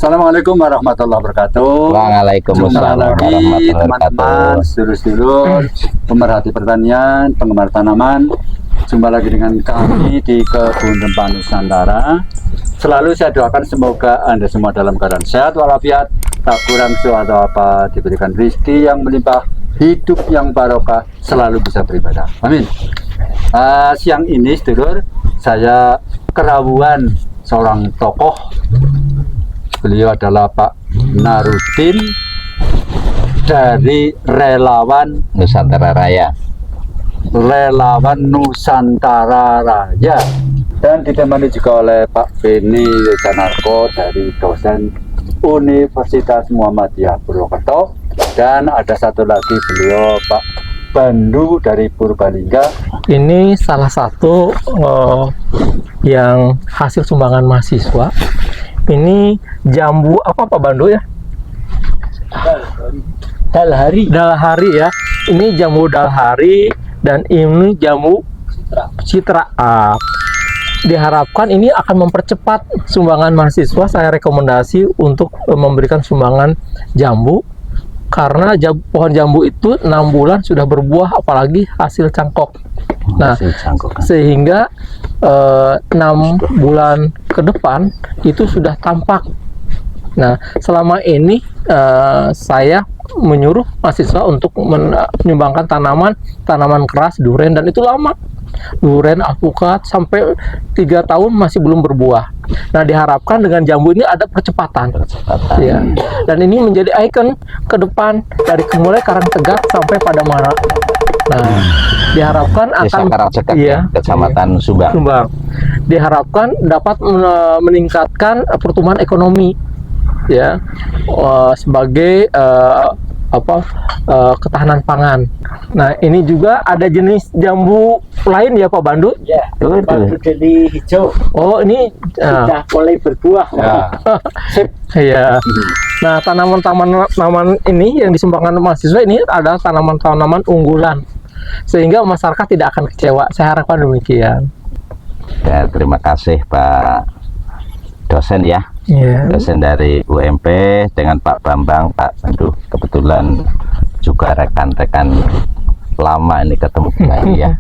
Assalamualaikum warahmatullahi wabarakatuh. Waalaikumsalam Jumpa lagi warahmatullahi teman-teman, wabarakatuh. sedulur-sedulur, pemerhati pertanian, penggemar tanaman. Jumpa lagi dengan kami di Kebun Rempah Nusantara. Selalu saya doakan semoga Anda semua dalam keadaan sehat walafiat, tak kurang suatu apa, diberikan rezeki yang melimpah, hidup yang barokah, selalu bisa beribadah. Amin. Siang ini, sedulur, saya kerawuan seorang tokoh. Beliau adalah Pak Narudin dari Relawan Nusantara Raya. Nusantara Raya, dan ditemani juga oleh Pak Beni Wijanarko dari dosen Universitas Muhammadiyah Purwokerto, dan ada satu lagi beliau Pak Bandu dari Purbalingga. Ini salah satu yang hasil sumbangan mahasiswa. Ini jambu apa Pak Bandu ya? Dalhari ya. Ini jambu dalhari dan ini jambu citra. Diharapkan ini akan mempercepat sumbangan mahasiswa. Saya rekomendasi untuk memberikan sumbangan jambu karena pohon jambu itu 6 bulan sudah berbuah, apalagi hasil cangkok. Nah, sehingga 6 bulan ke depan itu sudah tampak. Nah, selama ini saya menyuruh mahasiswa untuk menyumbangkan tanaman keras, duren, dan itu lama. Duren, alpukat sampai 3 tahun masih belum berbuah. Nah, diharapkan dengan jambu ini ada percepatan. Ya. Dan ini menjadi ikon ke depan dari mulai Karang Tegak sampai pada Marak. Nah, diharapkan Desa akan Karangtegak, ya, Kecamatan Subang. Diharapkan dapat meningkatkan pertumbuhan ekonomi, ya, sebagai ketahanan pangan. Nah, ini juga ada jenis jambu lain ya Pak Bandu? Ya, Bandu jadi hijau. Oh, ini sudah mulai berbuah. Ya. Sip. Ya. Nah, tanaman ini yang disumbangkan mahasiswa ini adalah tanaman-tanaman unggulan, sehingga masyarakat tidak akan kecewa. Saya harapkan demikian. Ya, terima kasih Pak dosen ya. Yeah. Dosen dari UMP dengan Pak Bambang, Pak Bandu. Kebetulan juga rekan-rekan lama ini ketemu lagi ya.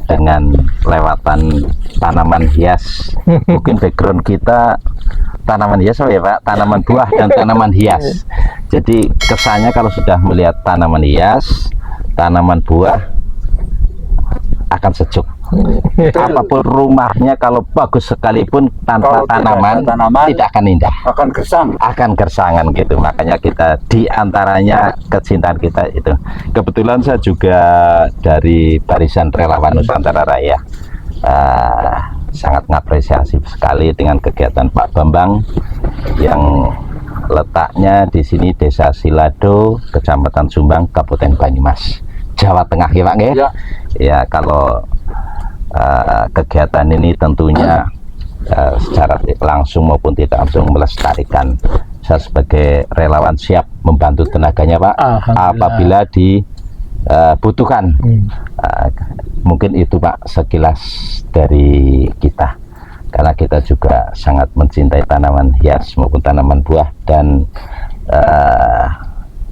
Dengan lewatan tanaman hias. Mungkin background kita tanaman hias ya Pak, tanaman buah dan tanaman hias. Jadi kesannya kalau sudah melihat tanaman hias, tanaman buah akan sejuk. Apapun rumahnya kalau bagus sekalipun tanpa tanaman tidak akan indah, akan gersangan gitu. Makanya kita diantaranya kecintaan kita itu. Kebetulan saya juga dari barisan Relawan Nusantara Raya. Sangat mengapresiasi sekali dengan kegiatan Pak Bambang yang letaknya di sini Desa Silado, Kecamatan Sumbang, Kabupaten Banyumas, Jawa Tengah ya Pak ya. Ya, kalau kegiatan ini tentunya secara langsung maupun tidak langsung melestarikan. Saya sebagai relawan siap membantu tenaganya Pak apabila dibutuhkan. Mungkin itu Pak sekilas dari kita, karena kita juga sangat mencintai tanaman hias maupun tanaman buah, dan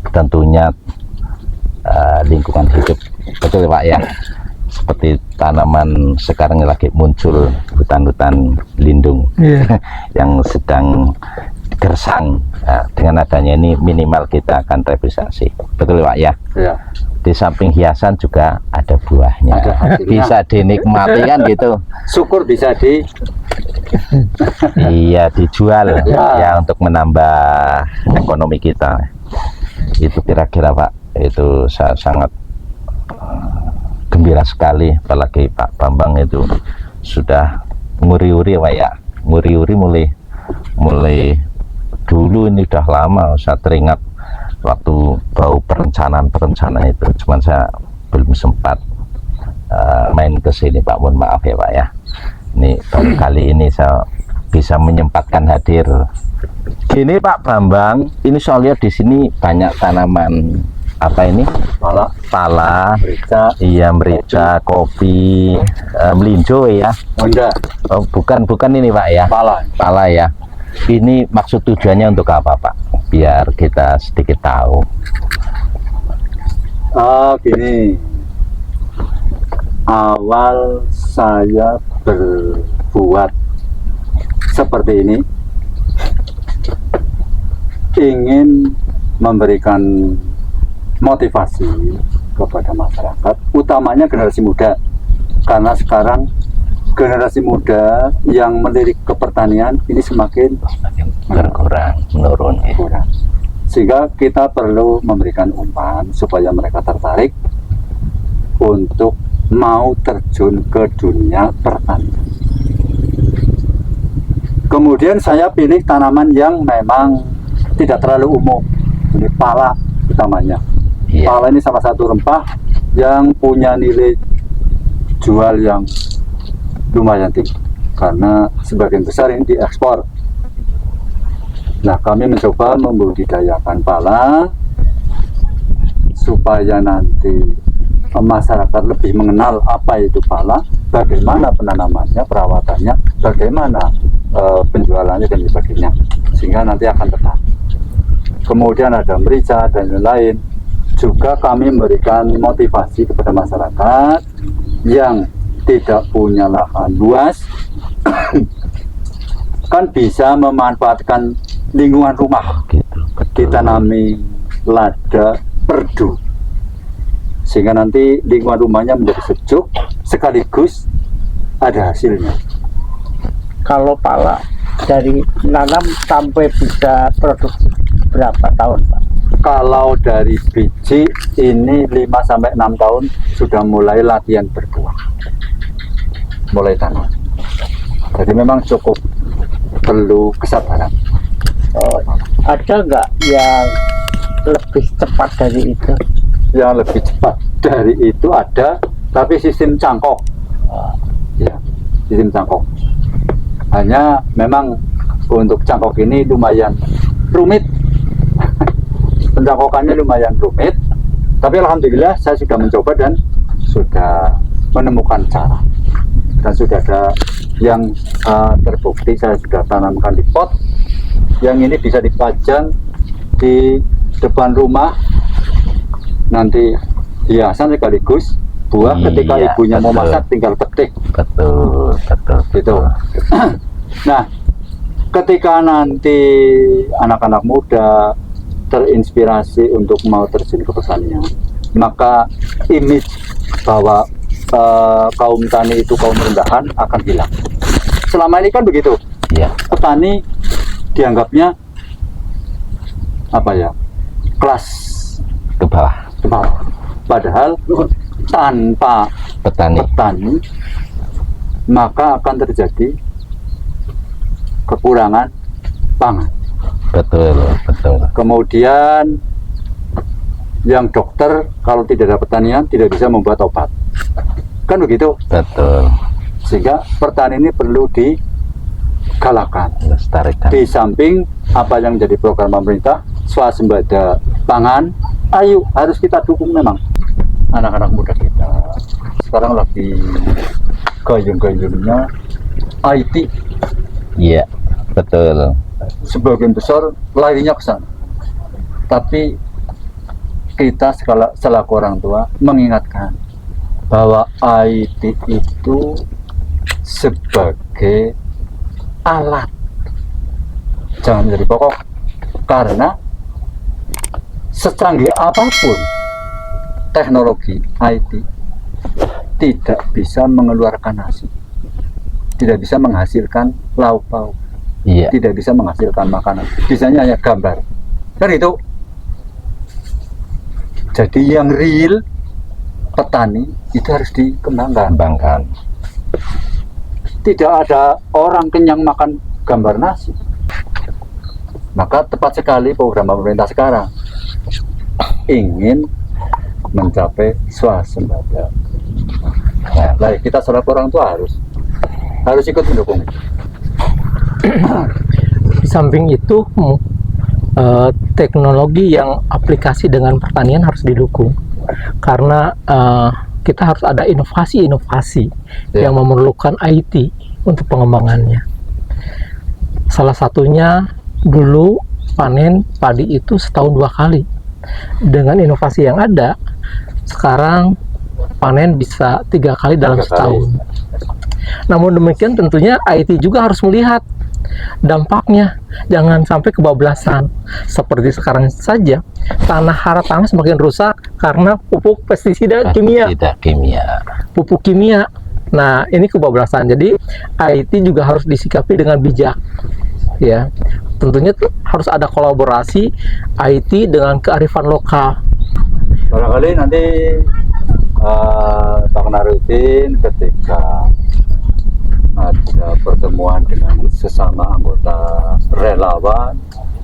tentunya lingkungan hidup. Betul Pak ya, seperti tanaman sekarang lagi muncul hutan-hutan lindung yang sedang gersang. Nah, dengan adanya ini minimal kita akan revisasi. Betul Pak ya? Di samping hiasan juga ada buahnya, bisa dinikmati kan gitu. Syukur bisa iya, dijual ya untuk menambah ekonomi kita. Itu kira-kira Pak, itu saya sangat gembira sekali, apalagi Pak Bambang itu sudah nguri-uri Pak ya, nguri-uri mulai dulu. Ini udah lama saya teringat waktu bau perencanaan itu, cuman saya belum sempat main ke sini Pak, mohon maaf ya Pak ya. Ini baru kali ini saya bisa menyempatkan hadir. Gini Pak Bambang, ini soalnya di sini banyak tanaman apa ini? Pala, merica, iya merica, kopi, melinjo ya. Oh, enggak. Oh, bukan ini Pak ya. Pala ya. Ini maksud tujuannya untuk apa Pak? Biar kita sedikit tahu. Gini, awal saya berbuat seperti ini ingin memberikan motivasi kepada masyarakat, utamanya generasi muda, karena sekarang generasi muda yang melirik ke pertanian ini semakin Berkurang, menurun. kurang, sehingga kita perlu memberikan umpan supaya mereka tertarik untuk mau terjun ke dunia pertanian. Kemudian saya pilih tanaman yang memang tidak terlalu umum. Ini pala utamanya. Iya. Pala ini salah satu rempah yang punya nilai jual yang lumayan tinggi karena sebagian besar ini diekspor. Nah, kami mencoba membudidayakan pala supaya nanti masyarakat lebih mengenal apa itu pala, bagaimana penanamannya, perawatannya, bagaimana penjualannya dan sebagainya, sehingga nanti akan tertarik. Kemudian ada merica dan lain-lain. Juga kami memberikan motivasi kepada masyarakat yang tidak punya lahan luas kan bisa memanfaatkan lingkungan rumah, Gitu. ditanami lada perdu, sehingga nanti lingkungan rumahnya menjadi sejuk sekaligus ada hasilnya. Kalau pala dari nanam sampai bisa produksi berapa tahun Pak? Kalau dari biji ini 5-6 tahun sudah mulai latihan berbuah, mulai tanam. Jadi memang cukup perlu kesabaran. Oh, ada nggak yang lebih cepat dari itu? Yang lebih cepat dari itu ada, tapi sistem cangkok. Ya, sistem cangkok. Hanya memang untuk cangkok ini lumayan rumit. Pencangkokannya lumayan rumit, tapi alhamdulillah saya sudah mencoba dan sudah menemukan cara, dan sudah ada yang terbukti. Saya sudah tanamkan di pot yang ini bisa dipajang di depan rumah, nanti hiasan sekaligus buah. Ketika Iya, ibunya mau betul. masak tinggal petik Betul, betul. gitu. Nah, ketika nanti anak-anak muda terinspirasi untuk mau terjun ke pertanian, maka image bahwa kaum tani itu kaum rendahan akan hilang. Selama ini kan begitu, Iya. petani dianggapnya apa ya, kelas Ke bawah. ke bawah. Padahal tanpa Petani. petani maka akan terjadi kekurangan pangan. Betul, betul. Kemudian yang dokter kalau tidak ada pertanian tidak bisa membuat obat, kan begitu. Betul. Sehingga pertanian ini perlu digalakkan. Lestarikan. Di samping apa yang menjadi program pemerintah swasembada pangan, ayo harus kita dukung. Memang anak-anak muda kita sekarang lagi gayung-gayungnya IT, Iya, betul. sebagian besar larinya ke sana. Tapi kita selaku orang tua mengingatkan bahwa IT itu sebagai alat, jangan menjadi pokok. Karena secanggih apapun teknologi IT tidak bisa mengeluarkan hasil, tidak bisa menghasilkan lauk pauk, Iya. tidak bisa menghasilkan makanan, bisanya hanya gambar, kan itu. Jadi yang real petani itu harus dikembangkan. Kembangkan. Tidak ada orang kenyang makan gambar nasi. Maka tepat sekali program pemerintah sekarang ingin mencapai swasembada. Nah, baik, kita selaku orang tua harus ikut mendukung. Di samping itu teknologi yang aplikasi dengan pertanian harus didukung karena kita harus ada inovasi-inovasi Ya. yang memerlukan IT untuk pengembangannya. Salah satunya dulu panen padi itu setahun 2 kali. Dengan inovasi yang ada, sekarang panen bisa 3 kali dalam 3 kali. setahun. Namun demikian tentunya IT juga harus melihat dampaknya, jangan sampai kebablasan. Seperti sekarang saja, tanah semakin rusak karena pupuk pestisida kimia. Tidak kimia. Pupuk kimia. Nah, ini kebablasan. Jadi IT juga harus disikapi dengan bijak. Ya, tentunya harus ada kolaborasi IT dengan kearifan lokal. Barangkali nanti Pak Naruddin ketika ada pertemuan dengan sesama anggota relawan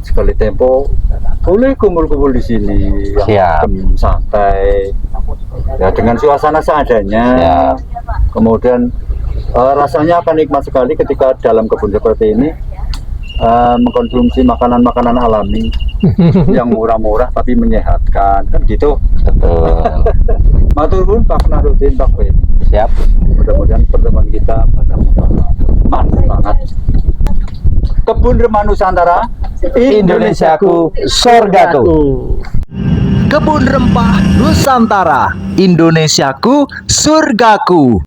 sekali tempo boleh kumpul-kumpul di sini Siap. yang santai ya dengan suasana seadanya. Siap. Kemudian rasanya akan nikmat sekali ketika dalam kebun seperti ini mengkonsumsi makanan-makanan alami yang murah-murah tapi menyehatkan kan gitu. Betul. Matur nuwun Pak Naruddin, Pak Wen. Siap. Mudah-mudahan pertemuan kita pada manfaat. Kebun Remah Nusantara, Indonesiaku, surgaku. Kebun Rempah Nusantara, Indonesiaku, surgaku.